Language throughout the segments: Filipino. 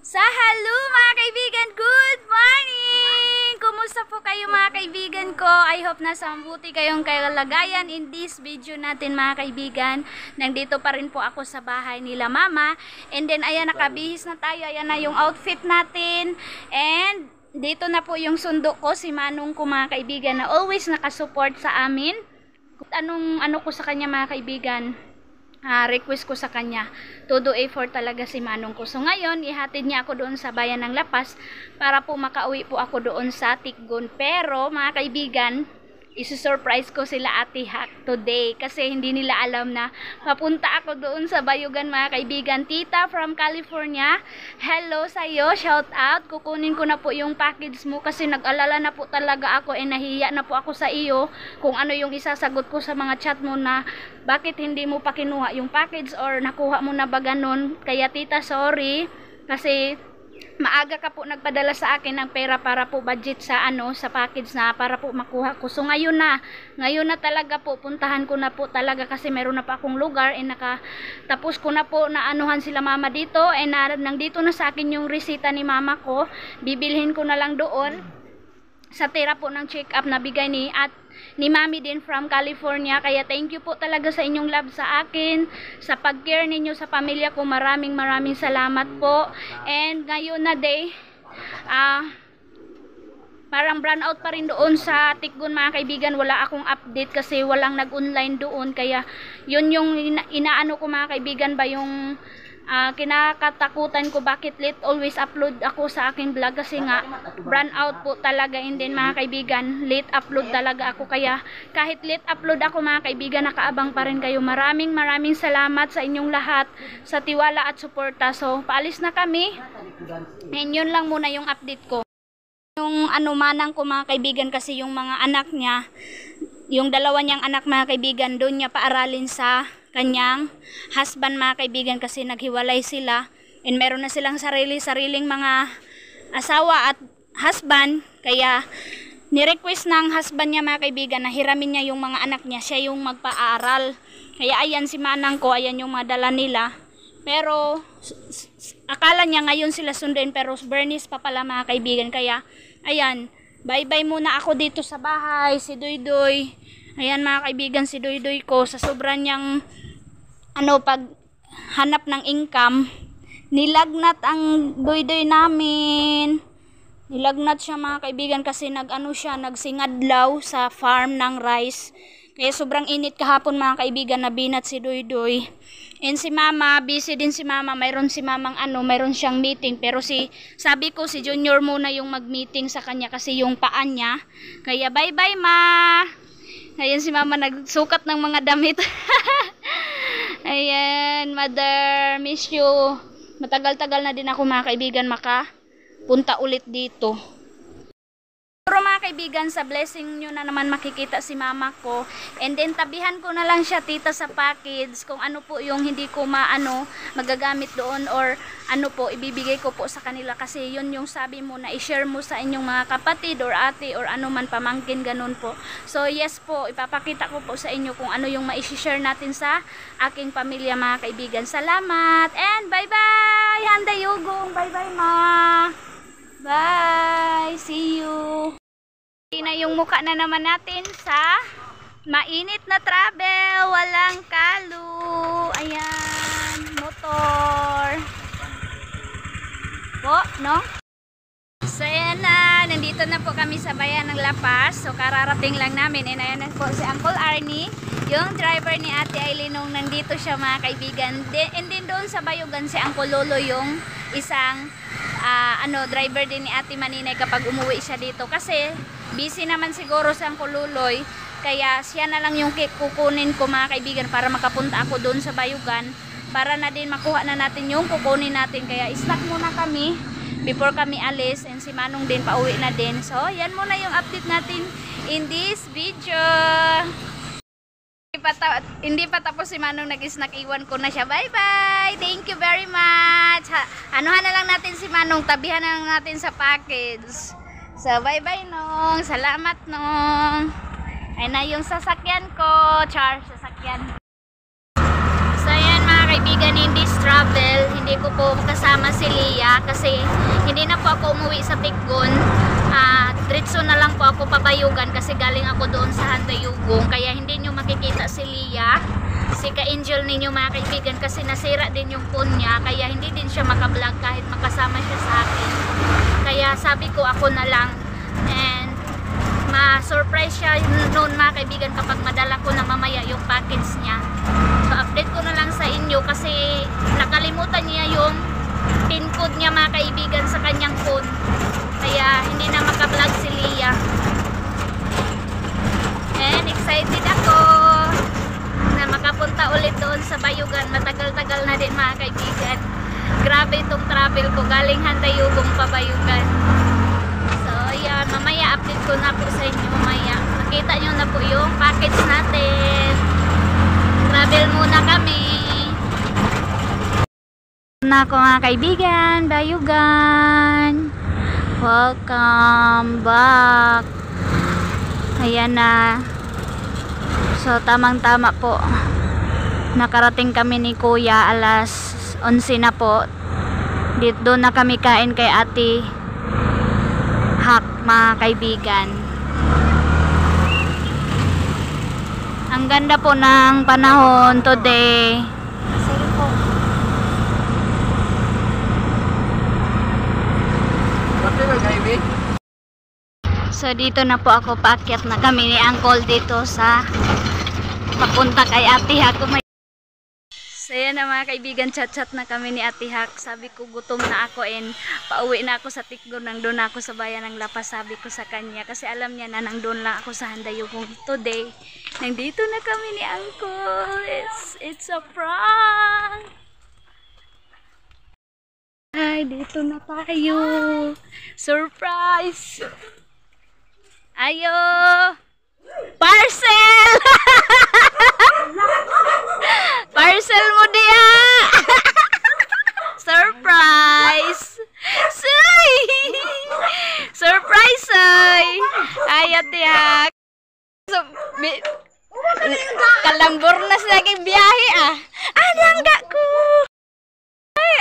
Sa hello mga kaibigan, good morning! Kumusta po kayo mga kaibigan ko? I hope nasa mabuti kayong kalagayan. In this video natin mga kaibigan, nandito pa rin po ako sa bahay nila mama. And then ayan, nakabihis na tayo. Ayan na yung outfit natin. And dito na po yung sundo ko, si Manong ko mga kaibigan, na always nakasupport sa amin. Ano ko sa kanya mga kaibigan, request ko sa kanya to do effort talaga si Manong ko. So ngayon, ihatid niya ako doon sa bayan ng Lapas para po makauwi po ako doon sa Tikgon. Pero mga kaibigan, isusurprise ko sila Ate Hack today kasi hindi nila alam na papunta ako doon sa Bayugan mga kaibigan. Tita from California, hello sa'yo, shout out. Kukunin ko na po yung package mo kasi nag-alala na po talaga ako, nahiya na po ako sa iyo kung ano yung isasagot ko sa mga chat mo na bakit hindi mo pa kinuha yung package or nakuha mo na ba ganun. Kaya tita, sorry kasi maaga ka po nagpadala sa akin ng pera para po budget sa sa package na para po makuha ko. So ngayon na talaga po, puntahan ko na po talaga kasi meron na pa akong lugar, tapos ko na po na anuhan sila mama dito, nandito na sa akin yung resita ni mama ko. Bibilhin ko na lang doon sa tira po ng check up na bigay ni mami din from California. Kaya thank you po talaga sa inyong love sa akin, sa pag-care ninyo sa pamilya ko. Maraming salamat po. And ngayon na day, parang brown out pa rin doon sa Tikgon mga kaibigan. Wala akong update kasi walang nag-online doon. Kaya yun yung inaano ko mga kaibigan ba, yung kinakatakutan ko bakit late always upload ako sa aking vlog kasi nga brand out po talaga. And then mga kaibigan, late upload talaga ako, kaya kahit late upload ako mga kaibigan, nakaabang pa rin kayo. Maraming salamat sa inyong lahat sa tiwala at suporta. So paalis na kami, and yun lang muna yung update ko. Yung Manang ko mga kaibigan, kasi yung mga anak niya, yung dalawa niyang anak mga kaibigan, doon niya paaralin sa kanyang husband mga kaibigan kasi naghiwalay sila and meron na silang sariling mga asawa at husband. Kaya ni-request ng husband niya mga kaibigan na hiramin niya yung mga anak niya, siya yung magpaaral. Kaya ayan si Manang ko, ayan yung madala nila. Pero akala niya ngayon sila sunduin, pero Bernice pa pala mga kaibigan. Kaya ayan, bye-bye muna ako dito sa bahay. Si Doydoy, ayan mga kaibigan, si Doydoy ko, sa sobrang niyang pag hanap ng income, nilagnat ang Doydoy namin. Nilagnat siya mga kaibigan kasi nagsingadlaw sa farm ng rice. Kaya sobrang init kahapon mga kaibigan, na binat si Doydoy. And si mama, busy din si mama. Mayroon si mamang mayroon siyang meeting. Pero sabi ko si Junior muna yung mag-meeting sa kanya kasi yung paan niya. Kaya bye-bye ma. Ayan si mama nagsukat ng mga damit. Ayan, mother, miss you. Matagal-tagal na din ako mga kaibigan makapunta ulit dito. Pero mga kaibigan, sa blessing nyo na naman makikita si mama ko. And then tabihan ko na lang siya tita sa package kung ano po yung hindi ko magagamit doon, or ibibigay ko po sa kanila. Kasi yun yung sabi mo na i-share mo sa inyong mga kapatid or ate or man, pamangkin, ganun po. So yes po, ipapakita ko po sa inyo kung ano yung ma-share natin sa aking pamilya mga kaibigan. Salamat and bye bye Handa Yugong, bye bye ma. Bye! See you! Na yung mukha na naman natin sa mainit na travel. Walang kalo. Ayan. Motor. Po, no? So ayan na. Nandito na po kami sa bayan ng Lapas. So kararating lang namin. And ayan na po si Uncle Arnie, yung driver ni Ate Aileen, nung nandito siya mga kaibigan. And then doon sa Bayugan si Uncle Lolo, yung isang driver din ni Ate Maninay kapag umuwi siya dito. Kasi busy naman siguro si Uncle Luloy. Kaya siya na lang yung kukunin ko mga kaibigan para makapunta ako doon sa Bayugan. Para na din makuha na natin yung kukunin natin. Kaya snack muna kami before kami alis. And si Manong din pauwi na din. So yan muna yung update natin in this video. Hindi pa tapos si Manong nag-snack, iwan ko na siya. Bye bye, thank you very much. Anuhan na lang natin si Manong, tabihan na lang natin sa package. So bye bye Nong, salamat Nong. Ay na yung sasakyan ko, sasakyan. So ayan mga kaibigan, in this travel, hindi ko po kasama si Lia kasi hindi na po ako umuwi sa Tiggon. Diretso na lang po ako pabayugan kasi galing ako doon sa Handayugong, kaya hindi nyo makikita si Lia, si ka-angel ninyo mga kaibigan, kasi nasira din yung phone niya, kaya hindi din siya makablog kahit makasama siya sa akin. Kaya sabi ko ako na lang, and ma-surprise siya noon mga kaibigan kapag madala ko na mamaya yung package niya. So update ko na lang sa inyo kasi nakalimutan niya yung pin code niya mga kaibigan sa kanyang phone, kaya hindi na makablog si Lia. And excited ako na makapunta ulit doon sa Bayugan. Matagal-tagal na din mga kaibigan. Grabe itong travel ko galing Handayugong pa Bayugan. So ayan, mamaya update ko na po sa inyo mamaya. Makita nyo na po yung package natin. Travel muna kami na ako mga kaibigan, Bayugan. Welcome back. Ayan na. So tamang-tama po. Nakarating kami ni Kuya alas 11 na po. Dito na kami kain kay Ate Hak mga kaibigan. Ang ganda po ng panahon today. So dito na po ako, paakyat na kami ni Uncle dito sa papunta kay Ate Hak. So yan na mga kaibigan, chat-chat na kami ni Ate Hak. Sabi ko gutom na ako and pauwi na ako sa Tiggon. Nandun na ako sa bayan ng Lapas, sabi ko sa kanya. Kasi alam niya na nandun lang ako sa Handayugong today. Nandito na kami ni Uncle. It's a prank! Ay, dito na tayo. Surprise! Ayo! Parcel! Parcel mo diya! Surprise! Say! Surprise, ay! Ay, Ate Hak! So, kalambor na sa naging biyahe, ah! Langga ko!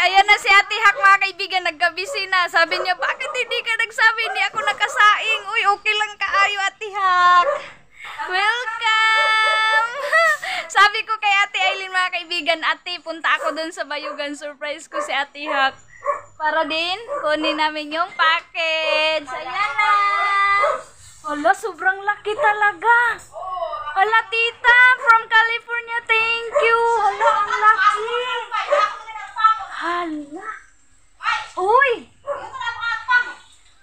Ayan na si Ate Hak mga kaibigan, nagkabisi na. Sabi niya, bakit hindi ka nagsabi? Hindi ako nakasaing. Uy, okay lang kaayo Ate Hak. Welcome! Sabi ko kay Ate Aileen mga kaibigan, Ate, punta ako dun sa Bayugan. Surprise ko si Ate Hak. Para din, kunin namin yung package. Ayan na! Hala, sobrang laki talaga. Hala, tita, from California, thank you. Hala, ang laki. Hala. Uy!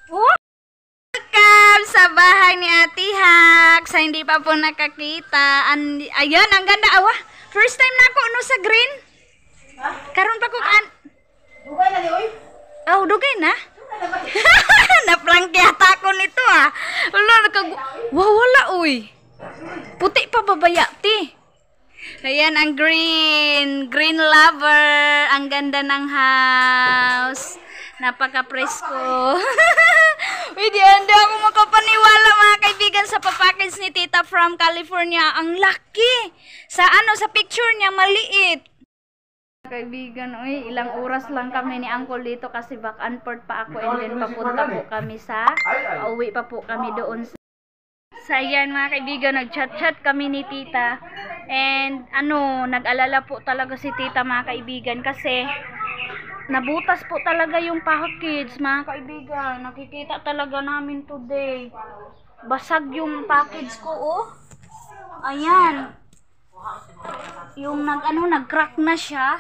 Welcome sa bahay ni Ate Hak. Sa hindi pa po nakakita. Ayan, ang ganda. Awa, first time na ako no sa green. Karon pa ko dugay na ni oy. Oh, dugay na. Naprank yata ako nito ah. Wala uy. Puti pa babaya ti. Ayan ang green lover. Ang ganda ng house. Napaka-presko. Uy, di ako makapaniwala mga kaibigan sa papackage ni Tita from California. Ang laki. Sa picture niya maliit. Kaibigan, uy, ilang oras lang kami ni Uncle dito kasi back and forth pa ako and then papunta po kami uwi pa po kami doon sa yan mga kaibigan, nag-chat-chat kami ni Tita and nag-alala po talaga si Tita mga kaibigan kasi nabutas po talaga yung package mga kaibigan. Nakikita talaga namin today. Basag yung package ko, oh. Ayan. Yung nag-crack na siya.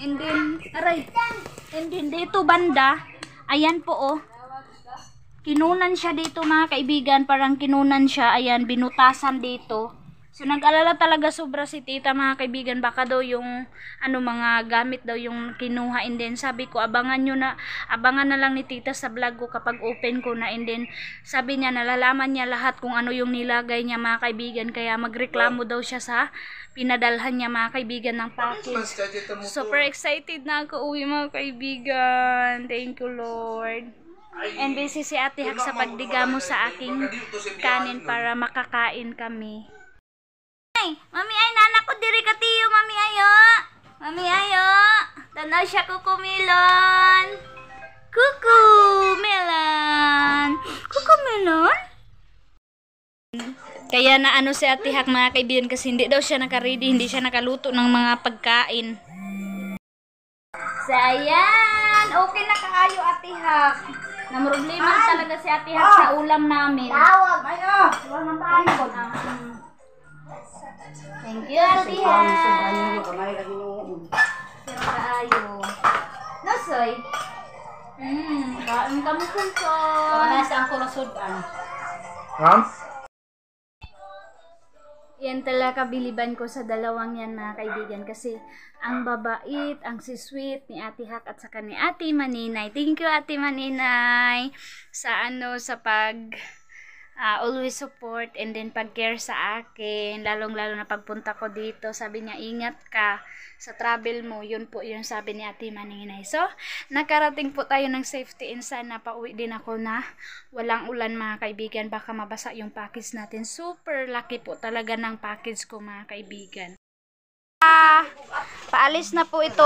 And then, dito banda, ayan po, oh. Kinunan siya dito mga kaibigan, parang kinunan siya, ayan, binutasan dito. So, nag-alala talaga sobra si Tita mga kaibigan, baka daw yung, mga gamit daw yung kinuha. And then, sabi ko, abangan na lang ni Tita sa vlog ko kapag open ko na. And then, sabi niya, nalalaman niya lahat kung ano yung nilagay niya mga kaibigan, kaya magreklamo daw siya sa pinadalhan niya mga kaibigan ng package. Super excited na ako uwi mga kaibigan. Thank you Lord. And busy si Ate Hak sa pagdigamo sa aking kanin para makakain kami. Ay, mami ay nanak ko diri ka tiyo, mami ayo. Mami ayo. Tanaw siya, Kukumelon. Kukumelon. Kukumelon? Kaya na ano si Ate Hak mga kaibigan kasi hindi daw siya naka-ready, hindi siya nakaluto ng mga pagkain. So ayan, okay na kaayo Ate Hak. Namroblema talaga si Ate Hak sa ulam namin. Tawag! Ayo! Wala man tayo. Thank you Ate Hak. Kamay lagi noon. Sira kaayo. Nosoy? Kain kami kunson. Wala sa ang kurasudan. Yan talaga kabiliban ko sa dalawang yan mga kaibigan kasi ang babait, ang sweet ni Ate Hak at saka ni Ate Maninay. Thank you Ate Maninay sa sa pag always support and then pag-care sa akin, lalong-lalo na pagpunta ko dito. Sabi niya, ingat ka sa travel mo. Yun po yung sabi ni Ate Maninay. So, nakarating po tayo ng safety and sana pauwi din ako na walang ulan mga kaibigan. Baka mabasa yung package natin. Super lucky po talaga ng package ko mga kaibigan. Paalis na po ito.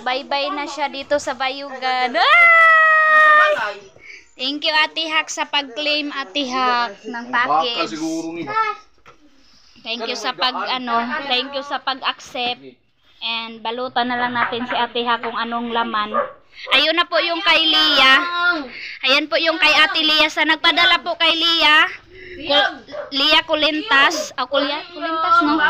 Bye-bye na siya dito sa Bayugan. Ay! Thank you Ate Hak sa pag-claim Ate Hak ng package. Thank you sa thank you sa pag-accept. And balutan na lang natin si Ate Hak kung anong laman. Ayun na po yung kay Lia. Ayan po yung kay Ate Lia sa nagpadala po kay Lia. Lia Kulintas. Kulintas no.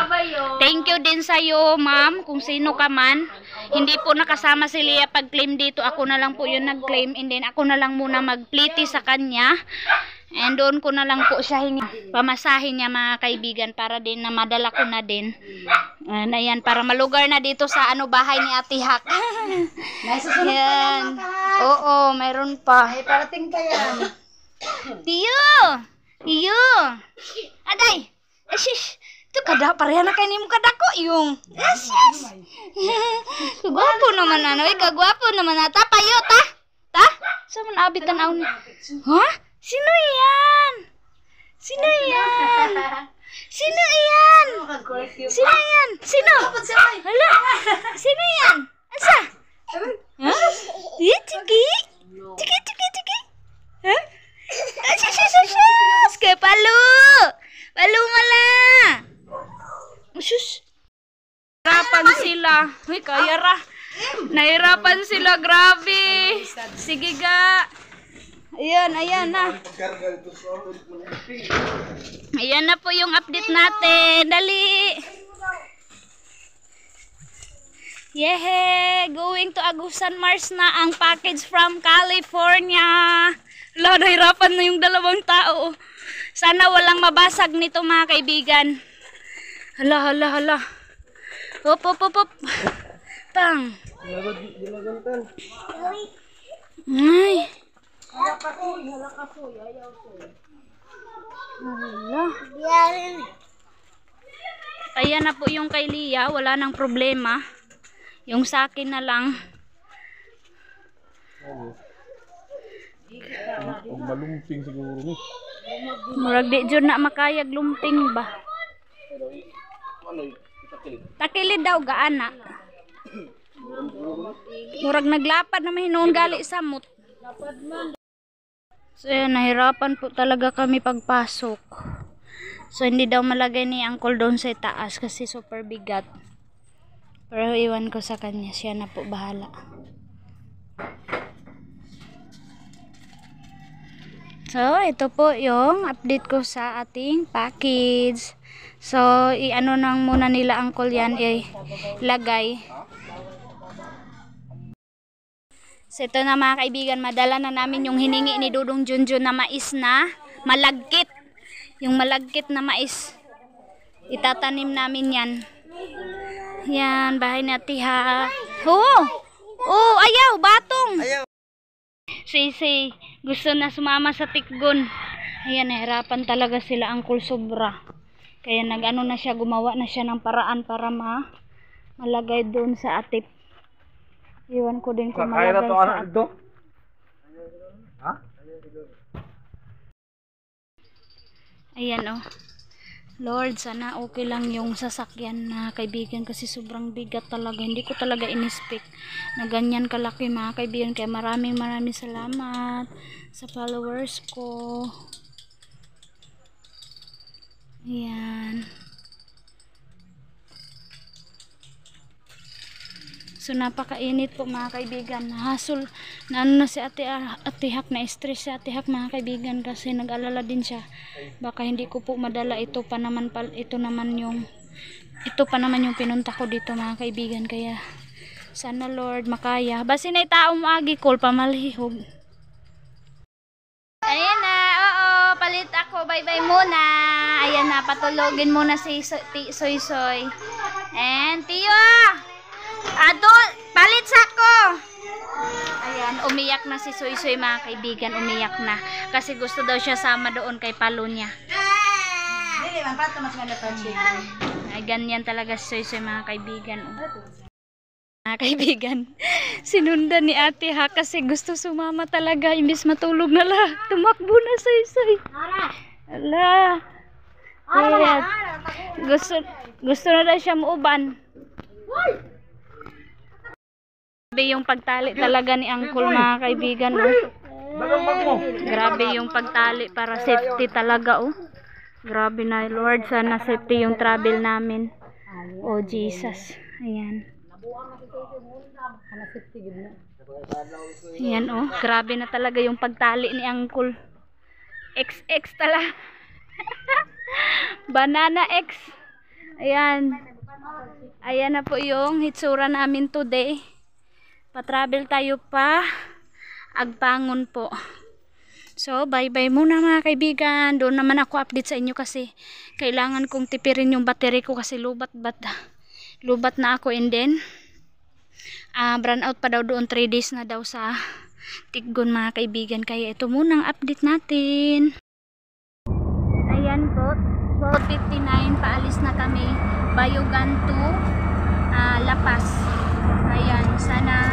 Thank you din sa iyo, ma'am, kung sino ka man. Hindi po nakasama si Lia pag-claim dito. Ako na lang po yung nag-claim and then ako na lang muna mag-pliti sa kanya. And doon ko na lang po siya pamasahin niya mga kaibigan para din na madala ko na din. Ayan, para malugar na dito sa bahay ni Ate Hak. May susunod pa yan. Oo, mayroon pa. Ay, parating pa yan. Tiyo! Tiyo! Aday! Ashish! Ito kada, pareha na kayo mo kadako yung. Yes, yes! Kagwapo naman kagwapo naman na. Payo, ta? Ta? Saan man abitan ako ni? Ha? Sino yan? Sino yan? Sino yan? Sino yan? Sino? Hala? Sino yan? Asa? Ha? Tiki? Tiki? Ha? Asyas! Kaya palo! Palo mala! Usus! Nahirapan sila. Uy, kaya ra. Nahirapan sila, grabe. Sige ga. Ayan na. Ayan na po yung update natin. Dali. Yehe! Going to Agusan Mars na ang package from California. Hala, nahirapan na yung dalawang tao. Sana walang mabasag nito mga kaibigan. Hala. Hop. Pang. Ay. Hala. Ayan na po yung kay Lia. Wala nang problema. Yung sa akin na lang. Malumping siguro ni. Murag di jud na makayag lumping ba? Takilid daw gaana. Murag naglapad na mahinuon gali sa mut. So yun, nahirapan po talaga kami pagpasok. So hindi daw malagay ni Uncle doon sa taas kasi super bigat. Pero iwan ko sa kanya, siya na po bahala. So, ito po yung update ko sa ating package. So, i-ano nang muna nila Uncle yan, ilagay. So, ito na mga kaibigan, madala na namin yung hiningi ni Dudong Junjun na mais na malagkit. Yung malagkit na mais. Itatanim namin yan. Yan, bahay na Tiha. Oh, ayaw, batong. Si gusto na sumama sa tikgon. Ayan, nahirapan talaga sila Uncle sobra. Kaya nag-ano na siya, gumawa na siya ng paraan para malagay doon sa atip. Iwan ko din kung malagay sa atip. Ayan oh. Lord, sana okay lang yung sasakyan na kaibigan kasi sobrang bigat talaga. Hindi ko talaga in-expect na ganyan kalaki mga kaibigan. Kaya maraming salamat sa followers ko. Ayan. So napakainit po mga kaibigan. Nahasol na ano na si Ate Hak, na stress si Ate Hak mga kaibigan kasi nag-alala din siya. Baka hindi ko po madala ito pa naman yung pinunta ko dito mga kaibigan. Kaya sana Lord makaya. Basi na tao mo agi call pamalihog. Ayan na, oo, palit ako. Bye-bye muna. Ayan na, patulogin muna si Soy Soy. And Tiyo! Palit sako. Ayan, umiyak na si Soy Soy mga kaibigan, umiyak na kasi gusto daw siya sama doon kay palo niya. Dili man pato mas ganda pa siya. Ay ganyan talaga si Soy Soy mga kaibigan. Mga kaibigan, sinundan ni Ate ha kasi gusto sumama talaga imbis matulog na la. Tumakbo na Soy Soy. Ala. Ayan. Gusto na daw siya muuban. Grabe yung pagtali talaga ni Uncle mga kaibigan. Oh. Grabe yung pagtali para safety talaga. Oh. Grabe na Lord, sana safety yung travel namin. Oh Jesus. Ayan. Ayan oh, grabe na talaga yung pagtali ni Uncle. XX talaga. Banana X. Ayan. Ayan na po yung hitsura namin today. Pa-travel tayo pa Agpangon po. So, bye-bye muna mga kaibigan. Doon naman ako update sa inyo kasi kailangan kong tipirin yung battery ko kasi lubat na ako, and then brand out pa daw doon, 3 days na daw sa Tiggon mga kaibigan. Kaya ito munang update natin. Ayan po, 12:59, paalis na kami. Bayugan to Lapas. Ayan, sana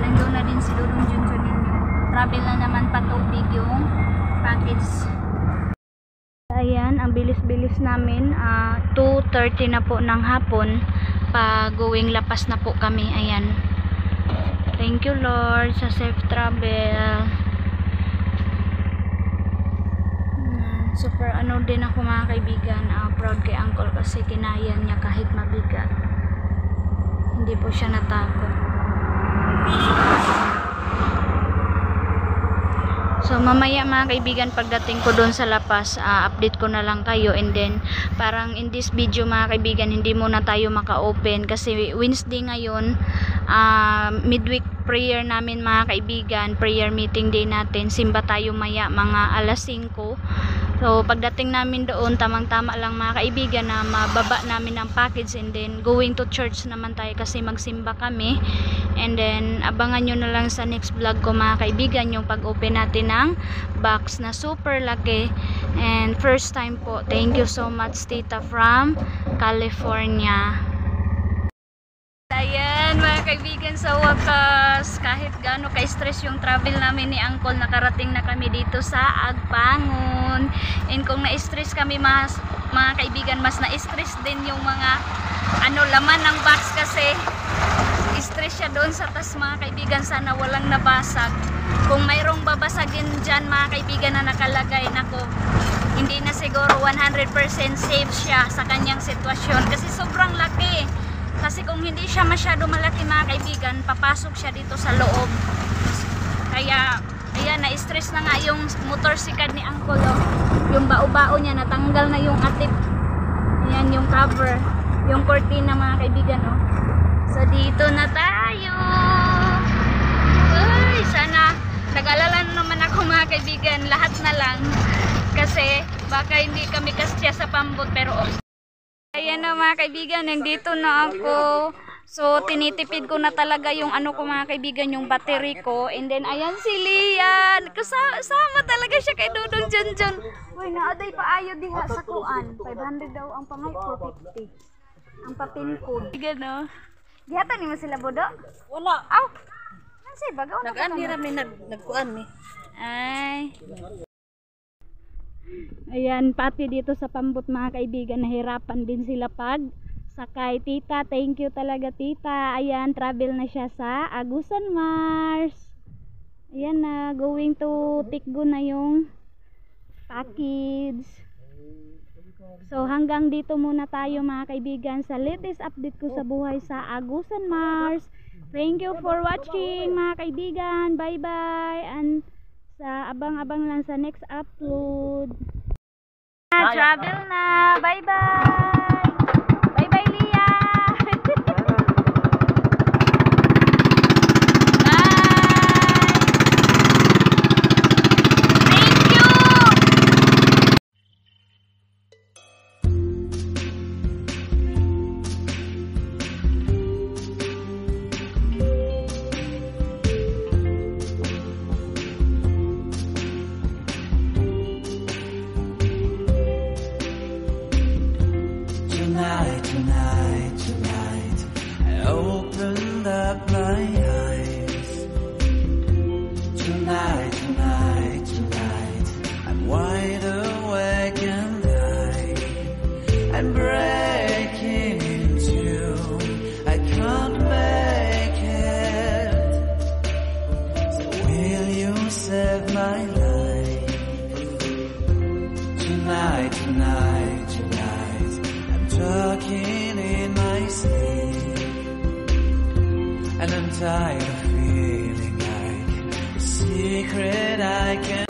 nandun na din si Dudong Junjun ninyo. Travel na naman patubig yung package. Ayan, ang bilis-bilis namin. 2:30 na po ng hapon. Pa-going Lapas na po kami. Ayan. Thank you Lord sa safe travel. Super ano din ako mga kaibigan. Proud kay Uncle kasi kinaya niya kahit mabigat. Hindi po siya natakot. So mamaya mga kaibigan, pagdating ko doon sa Lapas, update ko na lang kayo, and then parang in this video mga kaibigan, hindi muna tayo maka-open kasi Wednesday ngayon, midweek prayer namin mga kaibigan, prayer meeting day natin. Simba tayo maya mga alas 5. So pagdating namin doon, tamang-tama lang mga kaibigan na mababa namin ang package, and then going to church naman tayo kasi magsimba kami. And then abangan nyo na lang sa next vlog ko mga kaibigan yung pag-open natin ng box na super laki. And first time po, thank you so much Tita from California. Ayan mga kaibigan, sa wakas, kahit gaano ka-stress yung travel namin ni Uncle, nakarating na kami dito sa Agpangon. And kung na-stress kami mga kaibigan, mas na-stress din yung mga laman ng box kasi stress siya doon sa tas mga kaibigan. Sana walang nabasag. Kung mayroong babasagin dyan mga kaibigan na nakalagay, nako, hindi na siguro 100% safe siya sa kanyang sitwasyon kasi sobrang laki. Kasi kung hindi siya masyado malaki mga kaibigan, papasok siya dito sa loob. Kaya ayan, na-stress na nga yung motorsikad ni Uncle. Oh. Yung bao-bao niya, natanggal na yung atip. Ayan yung cover, yung cortina mga kaibigan. Oh. So dito na tayo. Uy, sana nag-alala naman ako mga kaibigan, lahat na lang. Kasi baka hindi kami kasya sa pambot, pero ayan na mga kaibigan, nandito na ako. So tinitipid ko na talaga yung ko mga kaibigan, yung battery ko. And then ayan si Lian, kasama talaga siya kay Dudong Junjun. Uy, naaday pa ayo diha sa kuan. 500 daw ang pangay, 450 ang papin code. Gano. Gihatan ni mo sila bodo? Wala. Aw. Nasay bagaw na. Nag-ani rami nagkuan mi. Ay. Ayan, pati dito sa Pambot mga kaibigan, nahirapan din sila pag sakay. Tita, thank you talaga tita. Ayan, travel na siya sa Agusan Mars. Ayan na, going to Tikgo na yung package. So hanggang dito muna tayo mga kaibigan sa latest update ko sa buhay sa Agusan Mars. Thank you for watching mga kaibigan. Bye bye, and sa abang-abang lang sa next upload. Travel na. Bye bye. Bye bye Lia. Tonight, I opened up my eyes. Tonight, I'm wide awake and I'm breaking into. I can't make it. So will you save my life? Tonight, I'm talking in my sleep, and I'm tired of feeling like a secret I can't